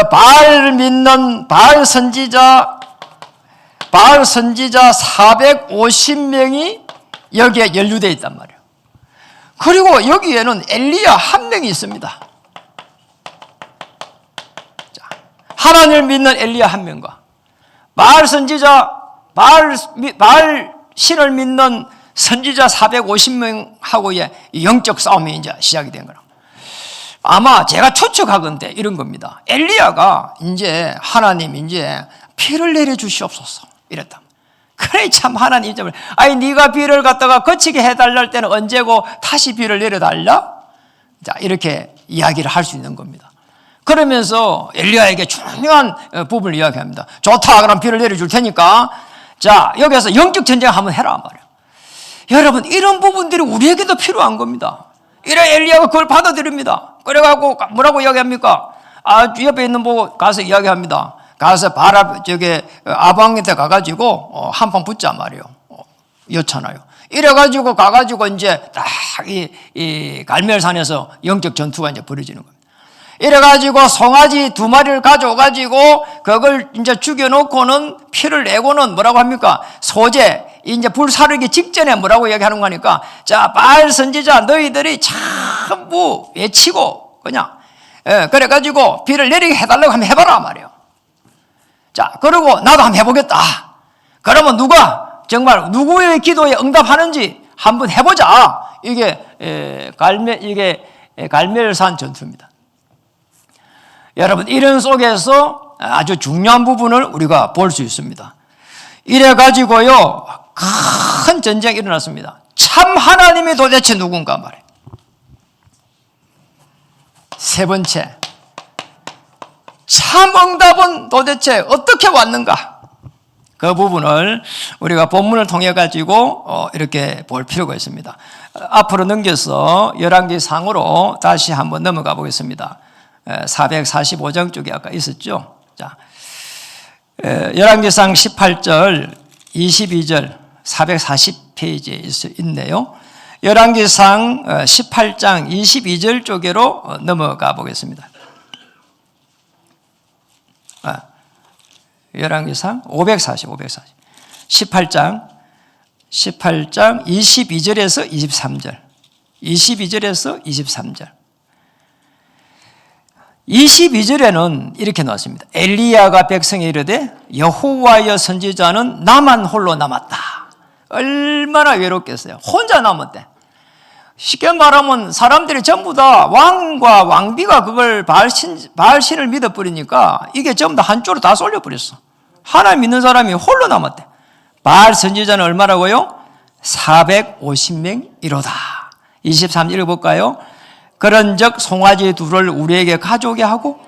바알 믿는 바알 선지자 450명이 여기에 연루되어 있단 말이에요. 그리고 여기에는 엘리야 한 명이 있습니다. 자, 하나님을 믿는 엘리야 한 명과 바알 선지자, 바알 신을 믿는 선지자 450명하고의 영적 싸움이 이제 시작이 된 거라. 아마 제가 추측하건대 이런 겁니다. 엘리야가 이제 하나님 이제 비를 내려 주시옵소서 이랬다. 그래 참 하나님 이점을 아니 네가 비를 갖다가 거치게 해달라 할 때는 언제고 다시 비를 내려달라? 자 이렇게 이야기를 할 수 있는 겁니다. 그러면서 엘리야에게 중요한 부분을 이야기합니다. 좋다 그럼 비를 내려줄 테니까 자 여기서 영적 전쟁 한번 해라 말이에요. 여러분 이런 부분들이 우리에게도 필요한 겁니다. 이래 엘리야가 그걸 받아들입니다. 그래갖고 뭐라고 이야기합니까? 옆에 있는 분 가서 이야기합니다. 가서 아방한테 가가지고 한판 붙자 말이에요. 여차나요. 이래가지고 가가지고 이제 딱 이 갈멜산에서 영적 전투가 이제 벌어지는 겁니다. 이래가지고 송아지 2마리를 가져가지고 그걸 이제 죽여놓고는 피를 내고는 뭐라고 합니까? 소재 이제 불 사르기 직전에 뭐라고 얘기하는 거니까 자 바알 선지자 너희들이 전부 외치고 그냥 그래가지고 비를 내리게 해달라고 한번 해봐라 말이에요. 자 그리고 나도 한번 해보겠다. 그러면 누가 정말 누구의 기도에 응답하는지 한번 해보자. 이게 갈멜산 전투입니다. 여러분 이런 속에서 아주 중요한 부분을 우리가 볼 수 있습니다. 이래가지고요 큰 전쟁이 일어났습니다. 참 하나님이 도대체 누군가 말이에요. 세 번째 참 응답은 도대체 어떻게 왔는가? 그 부분을 우리가 본문을 통해 가지고 이렇게 볼 필요가 있습니다. 앞으로 넘겨서 열왕기상으로 다시 한번 넘어가 보겠습니다. 445장 쪽에 아까 있었죠. 자, 열왕기상 18절, 22절, 440페이지에 있네요. 열왕기상 18장 22절 쪽으로 넘어가 보겠습니다. 열왕기상 540. 18장 22절에서 23절. 22절에서 23절. 22절에는 이렇게 나왔습니다. 엘리야가 백성에 이르되 여호와의 선지자는 나만 홀로 남았다. 얼마나 외롭겠어요. 혼자 남았대. 쉽게 말하면 사람들이 전부 다 왕과 왕비가 그걸 바알신을 믿어버리니까 이게 전부 다 한쪽으로 다 쏠려버렸어. 하나님 믿는 사람이 홀로 남았대. 바알 선지자는 얼마라고요? 450명이로다. 23절 읽어볼까요? 그런즉 송아지 2를 우리에게 가져오게 하고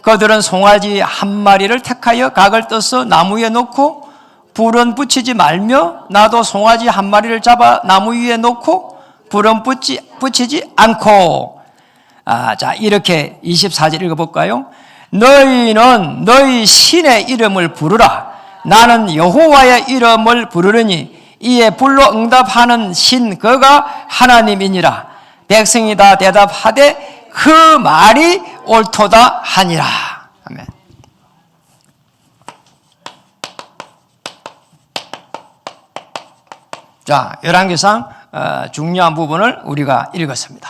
그들은 송아지 1마리를 택하여 각을 떠서 나무 위에 놓고 불은 붙이지 말며 나도 송아지 1마리를 잡아 나무 위에 놓고 불은 붙이지 않고 자 이렇게 24절 읽어볼까요? 너희는 너희 신의 이름을 부르라. 나는 여호와의 이름을 부르르니 이에 불로 응답하는 신 그가 하나님이니라. 백성이 다 대답하되 그 말이 옳도다 하니라. 아멘. 자, 열왕기상 중요한 부분을 우리가 읽었습니다.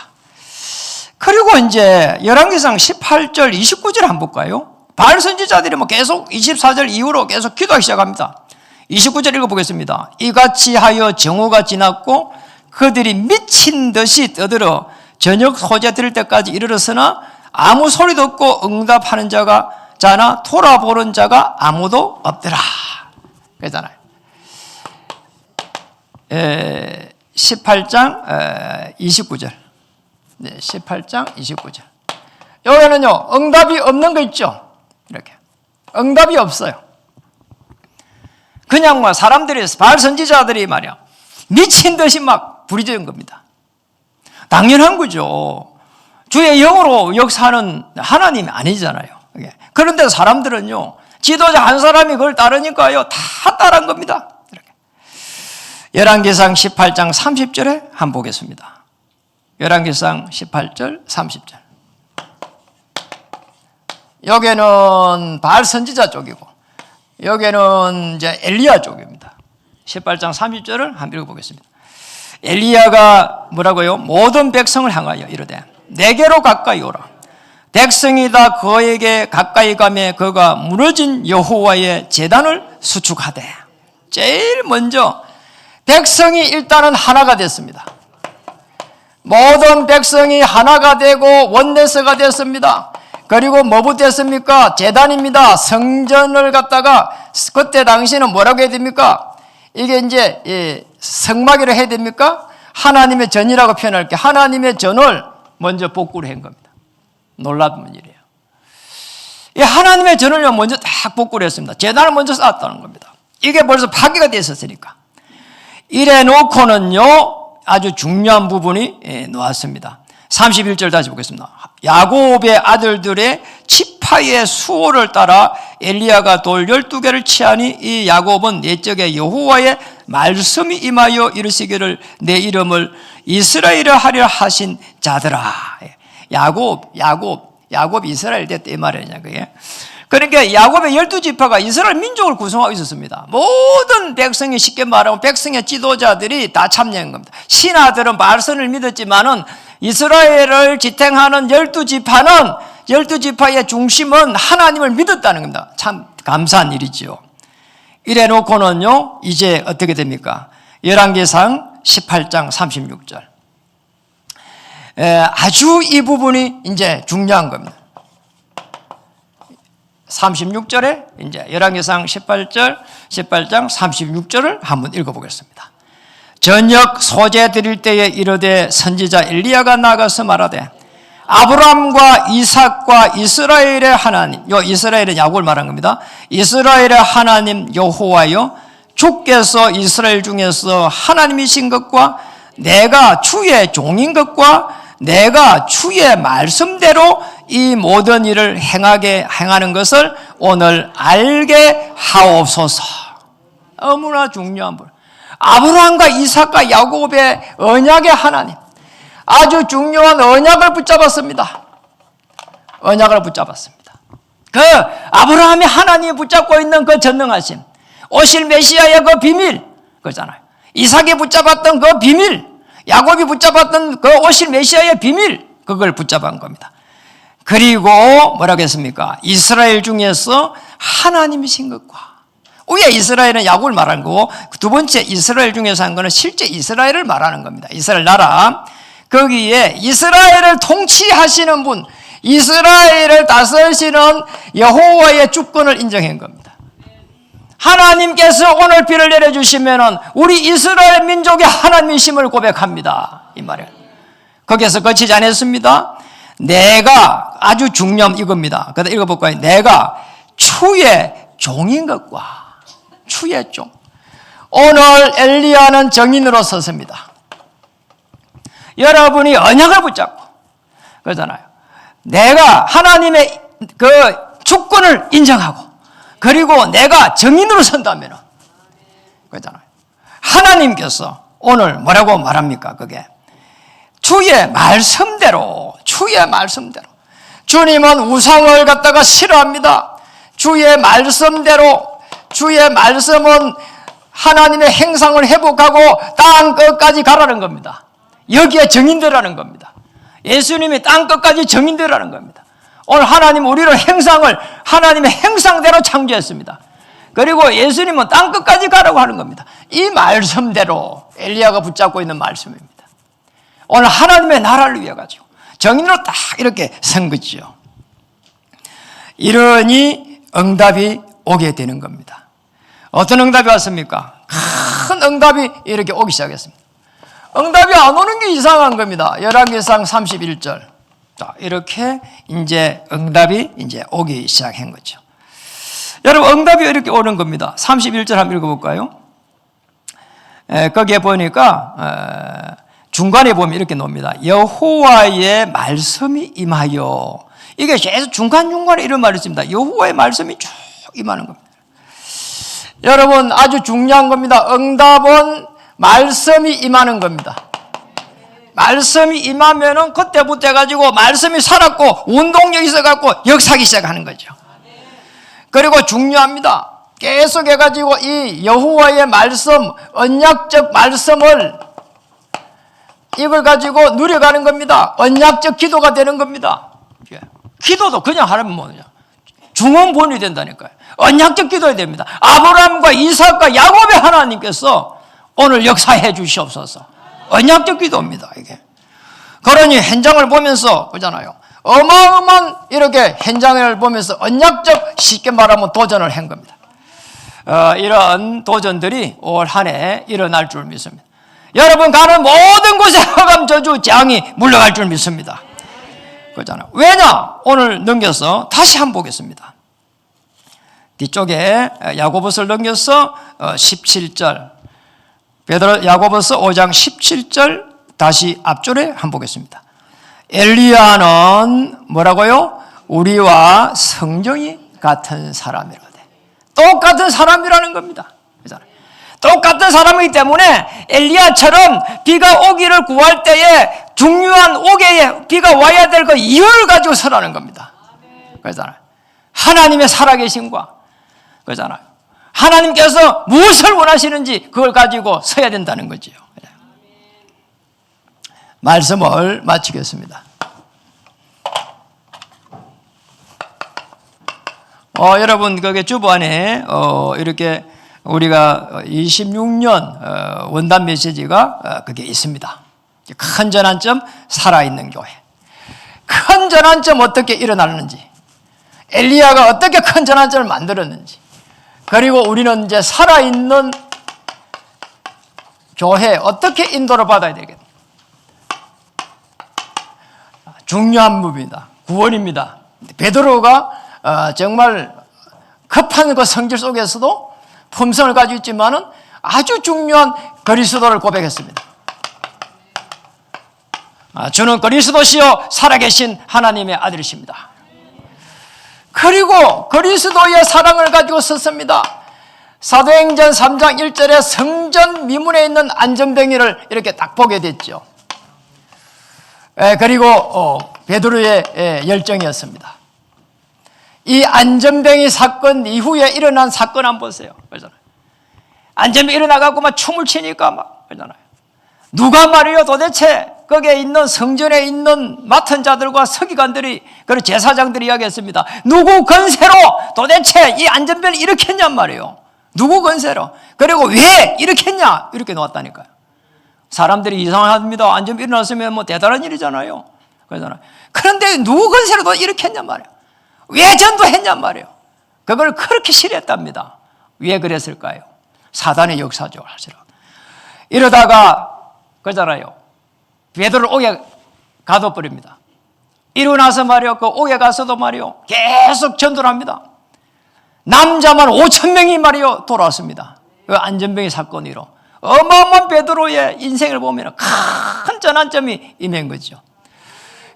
그리고 이제 열왕기상 18절 29절 한번 볼까요? 바알 선지자들이 계속 24절 이후로 계속 기도하기 시작합니다. 29절 읽어보겠습니다. 이같이 하여 정오가 지났고 그들이 미친 듯이 떠들어 저녁 소재 들을 때까지 이르렀으나 아무 소리도 없고 응답하는 자나 돌아보는 자가 아무도 없더라. 그러잖아요. 18장 29절. 네, 18장 29절. 여기는요, 응답이 없는 거 있죠? 이렇게. 응답이 없어요. 그냥 막 사람들이, 바알 선지자들이 말이야, 미친 듯이 막 부리짖은 겁니다. 당연한 거죠. 주의 영으로 역사하는 하나님이 아니잖아요. 그런데 사람들은요, 지도자 한 사람이 그걸 따르니까요, 다 따른 겁니다. 이렇게. 열왕기상 18장 30절에 한번 보겠습니다. 열왕기상 18절 30절. 여기는 바알 선지자 쪽이고, 여기는 이제 엘리야 쪽입니다. 18장 30절을 한번 읽어보겠습니다. 엘리야가 뭐라고요? 모든 백성을 향하여 이르되 내게로 가까이 오라. 백성이 다 그에게 가까이 가매 그가 무너진 여호와의 제단을 수축하되. 제일 먼저 백성이 일단은 하나가 됐습니다. 모든 백성이 하나가 되고 원내서가 됐습니다. 그리고 뭐부터 됐습니까? 제단입니다. 성전을 갖다가 그때 당시는 뭐라고 해야 됩니까? 이게 이제 성막이라고 해야 됩니까? 하나님의 전이라고 표현할게요. 하나님의 전을 먼저 복구를 한 겁니다. 놀라운 일이에요. 이 하나님의 전을 먼저 딱 복구를 했습니다. 제단을 먼저 쌓았다는 겁니다. 이게 벌써 파괴가 됐었으니까. 이래 놓고는요, 아주 중요한 부분이 나왔습니다. 31절 다시 보겠습니다. 야곱의 아들들의 지파의 수호를 따라 엘리야가 돌 12개를 취하니 이 야곱은 내적에 여호와의 말씀이 임하여 이르시기를 내 이름을 이스라엘을 하려 하신 자들아. 야곱 이스라엘 됐다 이 말이냐 그게. 그러니까 야곱의 12지파가 이스라엘 민족을 구성하고 있었습니다. 모든 백성이, 쉽게 말하면 백성의 지도자들이 다 참여한 겁니다. 신하들은 바알선을 믿었지만은 이스라엘을 지탱하는 12지파는 12지파의 중심은 하나님을 믿었다는 겁니다. 참 감사한 일이죠. 이래 놓고는요, 이제 어떻게 됩니까? 열왕기상 18장 36절. 아주 이 부분이 이제 중요한 겁니다. 36절에 이제 열왕기상 18장 36절을 한번 읽어보겠습니다. 저녁 소재 드릴 때에 이르되 선지자 엘리야가 나가서 말하되 아브라함과 이삭과 이스라엘의 하나님, 요 이스라엘은 야곱을 말한 겁니다. 이스라엘의 하나님 여호와여, 주께서 이스라엘 중에서 하나님이신 것과 내가 주의 종인 것과 내가 주의 말씀대로 이 모든 일을 행하는 것을 오늘 알게 하옵소서. 너무나 중요한 분. 아브라함과 이삭과 야곱의 언약의 하나님, 아주 중요한 언약을 붙잡았습니다. 언약을 붙잡았습니다. 그 아브라함이 하나님이 붙잡고 있는 그 전능하심, 오실 메시아의 그 비밀, 그잖아요. 이삭이 붙잡았던 그 비밀, 야곱이 붙잡았던 그 오실 메시아의 비밀, 그걸 붙잡은 겁니다. 그리고 뭐라고 했습니까? 이스라엘 중에서 하나님이신 것과, 왜 이스라엘은 야곱을 말하는 거고, 두 번째 이스라엘 중에서 한 거는 실제 이스라엘을 말하는 겁니다. 이스라엘 나라. 거기에 이스라엘을 통치하시는 분, 이스라엘을 다스리시는 여호와의 주권을 인정한 겁니다. 하나님께서 오늘 비를 내려주시면은 우리 이스라엘 민족의 하나님이심을 고백합니다. 이 말이에요. 거기에서 거치지 않았습니다. 내가, 아주 중요한 이겁니다. 그래서 읽어볼까요? 내가 주의 종인 것과, 주의 종. 오늘 엘리야는 정인으로 섰습니다. 여러분이 언약을 붙잡고, 그러잖아요. 내가 하나님의 그 주권을 인정하고, 그리고 내가 정인으로 선다면, 그러잖아요. 하나님께서 오늘 뭐라고 말합니까? 그게 주의 말씀대로, 주의 말씀대로. 주님은 우상을 갖다가 싫어합니다. 주의 말씀대로, 주의 말씀은 하나님의 행상을 회복하고 땅 끝까지 가라는 겁니다. 여기에 정인되라는 겁니다. 예수님이 땅 끝까지 정인되라는 겁니다. 오늘 하나님 우리를 행상을 하나님의 행상대로 창조했습니다. 그리고 예수님은 땅 끝까지 가라고 하는 겁니다. 이 말씀대로 엘리야가 붙잡고 있는 말씀입니다. 오늘 하나님의 나라를 위해 가지고 정인으로 딱 이렇게 선 거죠. 이러니 응답이 오게 되는 겁니다. 어떤 응답이 왔습니까? 큰 응답이 이렇게 오기 시작했습니다. 응답이 안 오는 게 이상한 겁니다. 열왕기상 31절. 자, 이렇게 이제 응답이 이제 오기 시작한 거죠. 여러분, 응답이 이렇게 오는 겁니다. 31절 한번 읽어볼까요? 거기에 보니까 중간에 보면 이렇게 나옵니다. 여호와의 말씀이 임하여. 이게 계속 중간중간에 이런 말이 있습니다. 여호와의 말씀이 쭉 임하는 겁니다. 여러분, 아주 중요한 겁니다. 응답은 말씀이 임하는 겁니다. 말씀이 임하면은 그때부터 해가지고 말씀이 살았고 운동력이 있어갖고 역사하기 시작하는 거죠. 그리고 중요합니다. 계속 해가지고 이 여호와의 말씀, 언약적 말씀을 이걸 가지고 누려가는 겁니다. 언약적 기도가 되는 겁니다. 기도도 그냥 하면 뭐냐, 중원본이 된다니까요. 언약적 기도해야 됩니다. 아브라함과 이삭과 야곱의 하나님께서 오늘 역사해 주시옵소서. 언약적 기도입니다, 이게. 그러니 현장을 보면서 그러잖아요. 어마어마한 이렇게 현장을 보면서 언약적, 쉽게 말하면 도전을 한 겁니다. 이런 도전들이 올 한 해 일어날 줄 믿습니다. 여러분 가는 모든 곳에 흑암 저주 재앙이 물러갈 줄 믿습니다. 그렇잖아요. 왜냐? 오늘 넘겨서 다시 한번 보겠습니다. 뒤쪽에 야고보서를 넘겨서 17절, 야고보서 5장 17절 다시 앞줄에 한번 보겠습니다. 엘리야는 뭐라고요? 우리와 성정이 같은 사람이라되. 똑같은 사람이라는 겁니다. 똑같은 사람이기 때문에 엘리야처럼 비가 오기를 구할 때에 중요한 오게에 비가 와야 될 그 이유를 가지고 서라는 겁니다. 그러잖아요. 하나님의 살아계심과, 그러잖아요. 하나님께서 무엇을 원하시는지 그걸 가지고 서야 된다는 거지요. 말씀을 마치겠습니다. 여러분, 거기 주보 안에 이렇게 우리가 26년 원단 메시지가 그게 있습니다. 큰 전환점, 살아있는 교회. 큰 전환점 어떻게 일어났는지, 엘리야가 어떻게 큰 전환점을 만들었는지, 그리고 우리는 이제 살아있는 교회 어떻게 인도를 받아야 되겠다. 중요한 부분입니다. 구원입니다. 베드로가 정말 급한 그 성질 속에서도 품성을 가지고 있지만은 아주 중요한 그리스도를 고백했습니다. 주는 그리스도시요 살아계신 하나님의 아들이십니다. 그리고 그리스도의 사랑을 가지고 썼습니다. 사도행전 3장 1절에 성전 미문에 있는 안전병이를 이렇게 딱 보게 됐죠. 그리고 베드로의 열정이었습니다. 이 안전병이 사건 이후에 일어난 사건 한번 보세요. 그러잖아요. 안전병이 일어나가고 막 춤을 추니까 막 그러잖아요. 누가 말이요 도대체 거기에 있는 성전에 있는 맡은 자들과 서기관들이, 그리고 제사장들이 이야기했습니다. 누구 건세로 도대체 이 안전병을 일으켰냔 말이에요. 누구 건세로. 그리고 왜 일으켰냐 이렇게 놓았다니까요. 사람들이 이상합니다. 안전병이 일어났으면 뭐 대단한 일이잖아요. 그러잖아요. 그런데 누구 건세로 일으켰냔 말이에요. 왜 전도했냔 말이에요. 그걸 그렇게 싫어했답니다. 왜 그랬을까요? 사단의 역사죠, 사실은. 이러다가 그러잖아요. 베드로를 옥에 가둬버립니다. 이러고 나서 말이요, 그 옥에 가서도 말이요, 계속 전도를 합니다. 남자만 5,000명이 말이요 돌아왔습니다. 그 안전병의 사건으로 어마어마한 베드로의 인생을 보면 큰 전환점이 임한 거죠.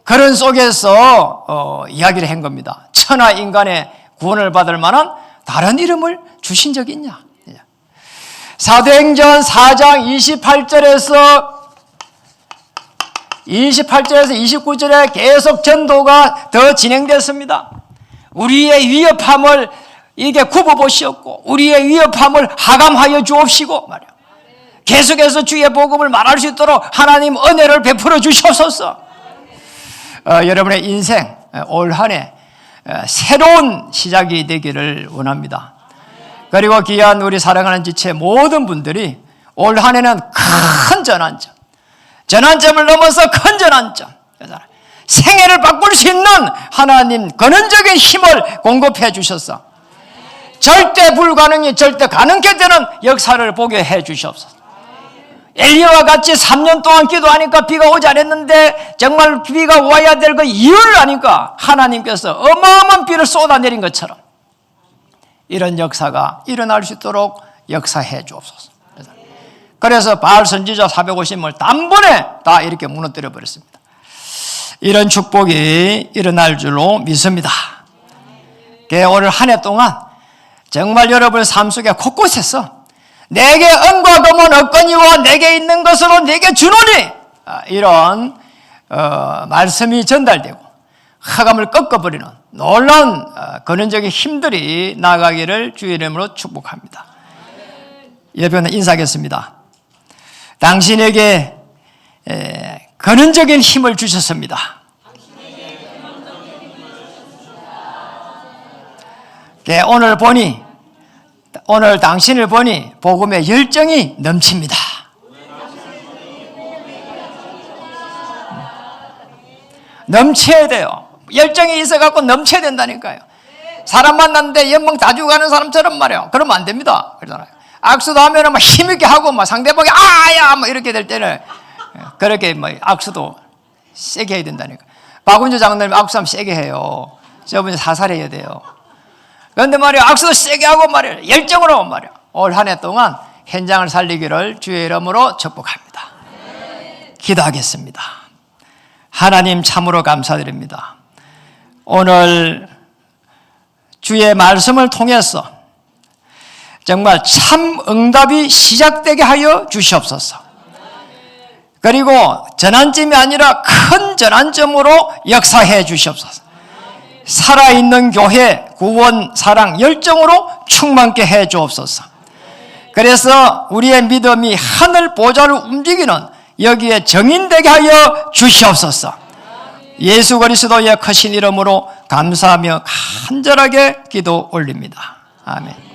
그런 속에서 이야기를 한 겁니다. 천하 인간의 구원을 받을 만한 다른 이름을 주신 적이 있냐? 사도행전 4장 28절에서 29절에 계속 전도가 더 진행됐습니다. 우리의 위협함을 이게 굽어보시었고 우리의 위협함을 하감하여 주옵시고 말이야. 계속해서 주의 복음을 말할 수 있도록 하나님 은혜를 베풀어 주시옵소서. 여러분의 인생 올 한 해 새로운 시작이 되기를 원합니다. 그리고 귀한 우리 사랑하는 지체 모든 분들이 올 한 해는 큰 전환점을 넘어서 큰 전환점, 생애를 바꿀 수 있는 하나님 근원적인 힘을 공급해 주셔서 절대 불가능이 절대 가능케 되는 역사를 보게 해 주시옵소서. 엘리야와 같이 3년 동안 기도하니까 비가 오지 않았는데 정말 비가 와야 될 그 이유를 아니까 하나님께서 어마어마한 비를 쏟아내린 것처럼 이런 역사가 일어날 수 있도록 역사해 주옵소서. 그래서 바알 선지자 450명을 단번에 다 이렇게 무너뜨려 버렸습니다. 이런 축복이 일어날 줄로 믿습니다. 오늘 한 해 동안 정말 여러분의 삶 속에 곳곳에서 내게 은과 금은 없거니와 내게 있는 것으로 내게 주노니 이런 말씀이 전달되고 흑암을 꺾어버리는 놀라운 근원적인 힘들이 나가기를 주의 이름으로 축복합니다. 예배는 인사하겠습니다. 당신에게 근원적인 힘을 주셨습니다. 오늘 당신을 보니 복음의 열정이 넘칩니다. 넘쳐야 돼요. 열정이 있어갖고 넘쳐야 된다니까요. 사람 만났는데 연봉 다 주고 가는 사람처럼 말이에요. 그러면 안 됩니다. 그러잖아요. 악수도 하면은 막 힘있게 하고 막 상대방이 아야 뭐 이렇게 될 때는 그렇게 뭐 악수도 세게 해야 된다니까. 박은주 장로님 악수하면 세게 해요. 저분이 사살해야 돼요. 그런데 말이야 악수도 세게 하고 말이야 열정으로 말이야 올 한 해 동안 현장을 살리기를 주의 이름으로 축복합니다. 기도하겠습니다. 하나님 참으로 감사드립니다. 오늘 주의 말씀을 통해서 정말 참 응답이 시작되게 하여 주시옵소서. 그리고 전환점이 아니라 큰 전환점으로 역사해 주시옵소서. 살아있는 교회, 구원, 사랑, 열정으로 충만케 해 주옵소서. 그래서 우리의 믿음이 하늘 보좌를 움직이는 여기에 정인되게 하여 주시옵소서. 예수 그리스도의 크신 이름으로 감사하며 간절하게 기도 올립니다. 아멘.